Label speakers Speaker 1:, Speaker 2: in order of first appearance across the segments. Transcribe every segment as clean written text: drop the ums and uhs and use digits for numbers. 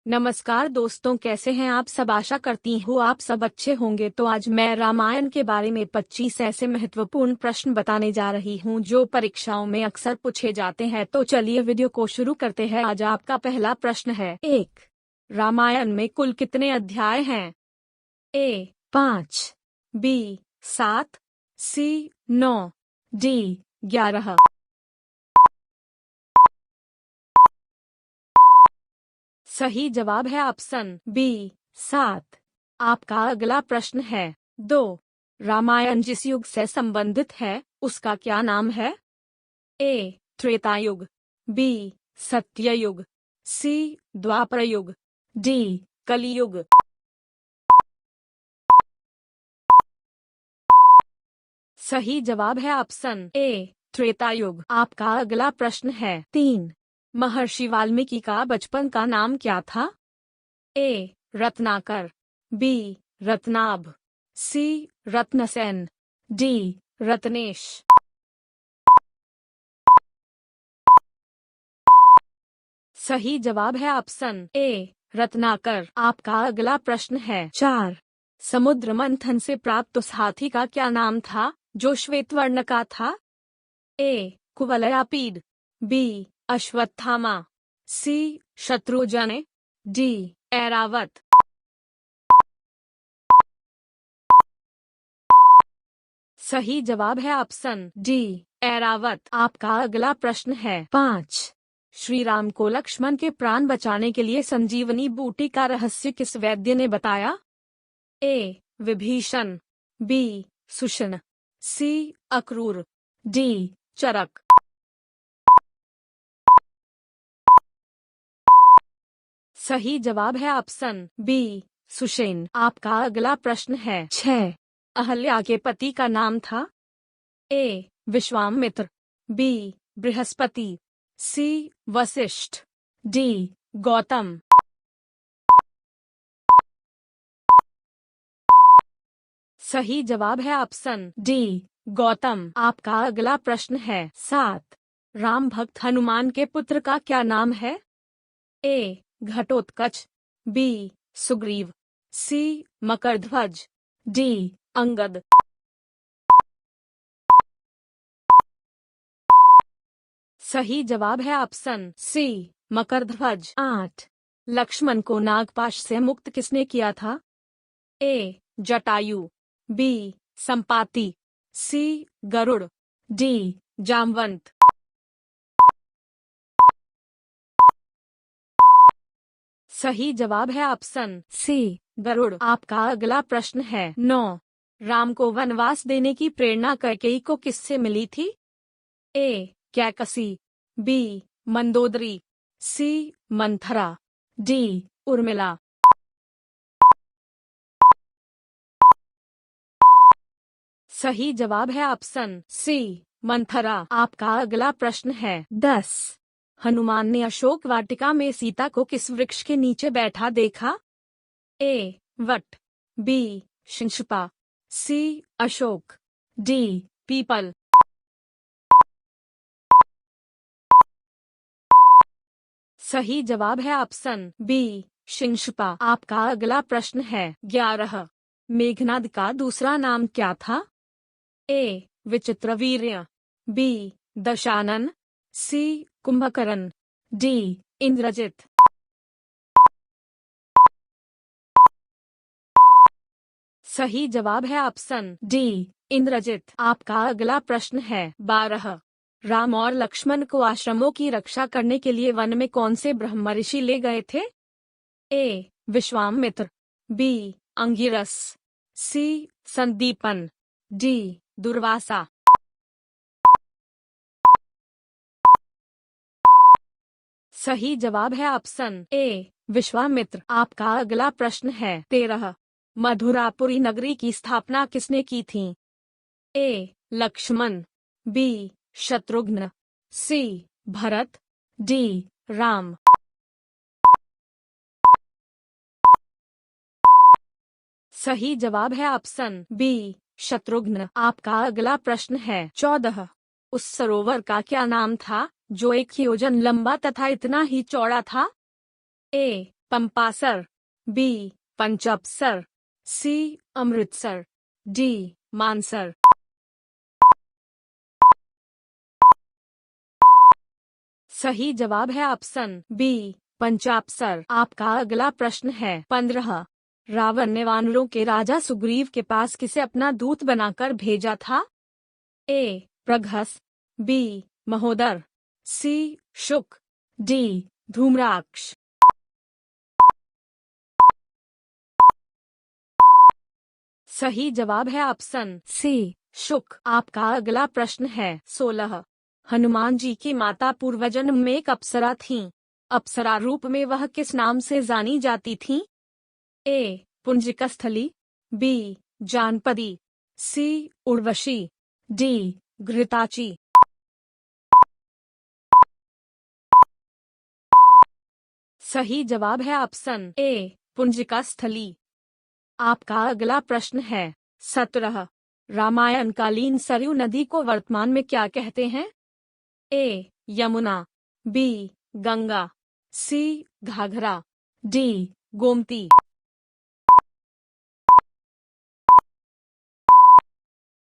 Speaker 1: नमस्कार दोस्तों, कैसे हैं आप सब। आशा करती हूँ आप सब अच्छे होंगे। तो आज मैं रामायण के बारे में 25 ऐसे महत्वपूर्ण प्रश्न बताने जा रही हूँ जो परीक्षाओं में अक्सर पूछे जाते हैं। तो चलिए वीडियो को शुरू करते हैं। आज आपका पहला प्रश्न है, 1. रामायण में कुल कितने अध्याय हैं? A. 5, B. 7, C. 9, D. 11। सही जवाब है ऑप्शन बी, 7। आपका अगला प्रश्न है, 2. रामायण जिस युग से संबंधित है उसका क्या नाम है? A. त्रेता युग, B. सत्ययुग, C. द्वापर युग, D. कलियुग। सही जवाब है ऑप्शन A. त्रेता युग। आपका अगला प्रश्न है, 3. महर्षि वाल्मीकि का बचपन का नाम क्या था? A. Ratnakar, B. रत्नाभ, C. Ratnasen, D. Ratnesh. सही जवाब है ऑप्शन A. रत्नाकर। आपका अगला प्रश्न है, 4. समुद्र मंथन से प्राप्त उस हाथी का क्या नाम था जो श्वेत वर्ण का था? A. कुवलयापीड, B. Ashwatthama, C. शत्रुजन, D. Airavat. सही जवाब है ऑप्शन D. ऐरावत। आपका अगला प्रश्न है, 5. श्री राम को लक्ष्मण के प्राण बचाने के लिए संजीवनी बूटी का रहस्य किस वैद्य ने बताया? A. Vibhishan, B. सुषण, C. Akrur, D. चरक। सही जवाब है ऑप्शन B. सुषेण। आपका अगला प्रश्न है, 6. अहल्या के पति का नाम था? A. Vishwamitra, B. Brihaspati, C. Vashishtha, D. Gautam. सही जवाब है ऑप्शन D. गौतम। आपका अगला प्रश्न है, 7. राम भक्त हनुमान के पुत्र का क्या नाम है? A. Ghatotkacha, B. Sugriva, C. Makardhwaj, D. Angad. सही जवाब है ऑप्शन C. मकरध्वज। 8. लक्ष्मण को नागपाश से मुक्त किसने किया था? A. Jatayu, B. Sampati, C. Garuda, D. Jamwant. सही जवाब है ऑप्शन C. गरुड़। आपका अगला प्रश्न है, 9. राम को वनवास देने की प्रेरणा कैकेयी को किससे मिली थी? A. Kaikesi, B. Mandodari, C. Manthara, D. Urmila. सही जवाब है ऑप्शन C. मंथरा। आपका अगला प्रश्न है, 10. हनुमान ने अशोक वाटिका में सीता को किस वृक्ष के नीचे बैठा देखा? A. What, B. शिंशपा, C. Ashok, D. People. सही जवाब है ऑप्शन B. शिंशपा। आपका अगला प्रश्न है, 11. मेघनाद का दूसरा नाम क्या था? A. Vichitravirya, B. Dashanan, C. Kumbhakarna, D. Indrajit. सही जवाब है ऑप्शन D. इंद्रजित। आपका अगला प्रश्न है, 12. राम और लक्ष्मण को आश्रमों की रक्षा करने के लिए वन में कौन से ब्रह्म ऋषि ले गए थे? A. Vishwamitra, B. Angiras, C. Sandipan, D. Durvasa. सही जवाब है ऑप्शन A. विश्वामित्र। आपका अगला प्रश्न है, 13. मथुरापुरी नगरी की स्थापना किसने की थी? A. Lakshman, B. Shatrughan, C. Bharat, D. Ram. सही जवाब है ऑप्शन B. शत्रुघ्न। आपका अगला प्रश्न है, 14. उस सरोवर का क्या नाम था जो 1 योजन लंबा तथा इतना ही चौड़ा था? A. Pampasar, B Panchapsar, C Amritsar, D Mansar. सही जवाब है ऑप्शन बी पंचाप्सर। आपका अगला प्रश्न है 15। रावण ने वानरों के राजा सुग्रीव के पास किसे अपना दूत बनाकर भेजा था? ए प्रघस, बी महोदर, सी शुक, डी धूम्राक्ष। सही जवाब है ऑप्शन सी शुक। आपका अगला प्रश्न है 16। हनुमान जी की माता पूर्वजन्म में एक अप्सरा थीं। अप्सरा रूप में वह किस नाम से जानी जाती थीं? ए पुंजिकस्थली, बी जानपदी, सी उर्वशी, डी घृताची। सही जवाब है ऑप्शन ए पुंजिकास्थली। आपका अगला प्रश्न है 17। रामायण कालीन सरयू नदी को वर्तमान में क्या कहते हैं? ए यमुना, बी गंगा, सी घाघरा, डी गोमती।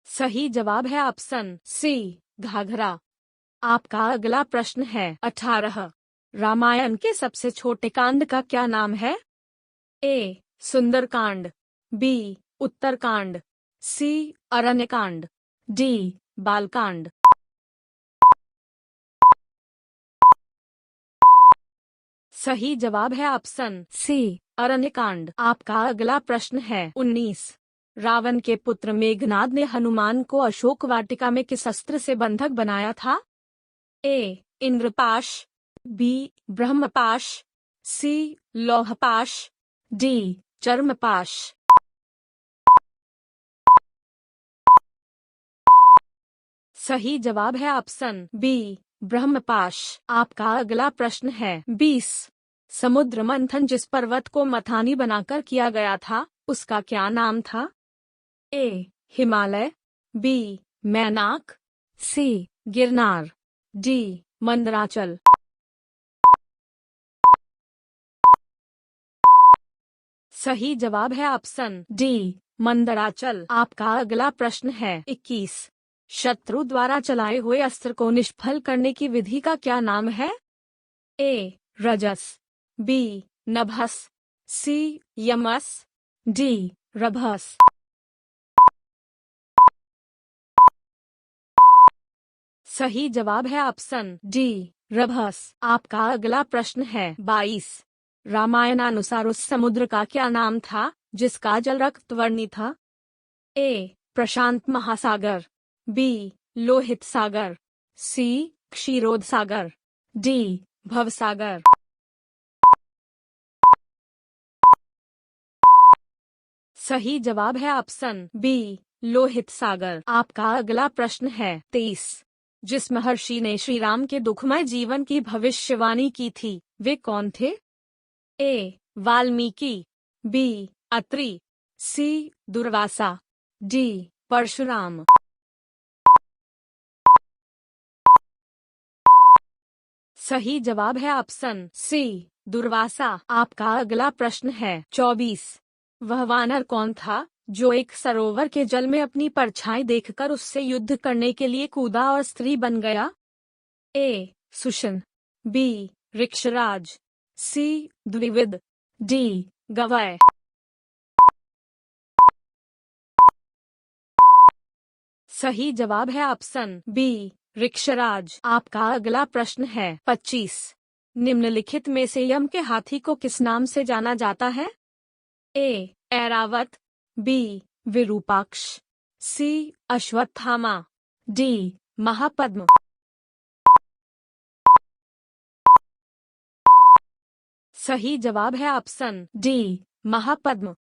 Speaker 1: सही जवाब है ऑप्शन सी घाघरा। आपका अगला प्रश्न है 18। रामायण के सबसे छोटे कांड का क्या नाम है? ए सुंदरकांड, बी उत्तरकांड, सी अरण्यकांड, डी बालकांड। सही जवाब है ऑप्शन सी अरण्यकांड। आपका अगला प्रश्न है 19। रावण के पुत्र मेघनाद ने हनुमान को अशोक वाटिका में किस अस्त्र से बंधक बनाया था? ए इंद्रपाश, बी ब्रह्मपाश, सी लौहपाश, डी चर्मपाश। सही जवाब है ऑप्शन बी ब्रह्मपाश। आपका अगला प्रश्न है 20। समुद्र मंथन जिस पर्वत को मथानी बनाकर किया गया था उसका क्या नाम था? ए हिमालय, बी मैनाक, सी गिरनार, डी मंदराचल। सही जवाब है ऑप्शन डी मंदराचल। आपका अगला प्रश्न है 21। शत्रु द्वारा चलाए हुए अस्त्र को निष्फल करने की विधि का क्या नाम है? ए रजस, बी नभस, सी यमस, डी रभस। सही जवाब है ऑप्शन डी रभस। आपका अगला प्रश्न है 22। रामायणानुसार उस समुद्र का क्या नाम था जिसका जल रक्तवर्णी था? ए प्रशांत महासागर, बी लोहित सागर, सी क्षीरोद सागर, डी भवसागर। सही जवाब है ऑप्शन बी लोहित सागर। आपका अगला प्रश्न है 23। जिस महर्षि ने श्री राम के दुखमय जीवन की भविष्यवाणी की थी वे कौन थे? ए वाल्मीकि, बी अत्रि, सी दुर्वासा, डी परशुराम। सही जवाब है ऑप्शन सी दुर्वासा। आपका अगला प्रश्न है 24। वह वानर कौन था जो एक सरोवर के जल में अपनी परछाई देखकर उससे युद्ध करने के लिए कूदा और स्त्री बन गया? ए सुशन, बी ऋक्षराज, सी द्विविद, डी गवय। सही जवाब है ऑप्शन बी ऋक्षराज। आपका अगला प्रश्न है 25। निम्नलिखित में से यम के हाथी को किस नाम से जाना जाता है? ए ऐरावत, बी विरूपाक्ष, सी अश्वत्थामा, डी महापद्म। सही जवाब है ऑप्शन डी महापद्म।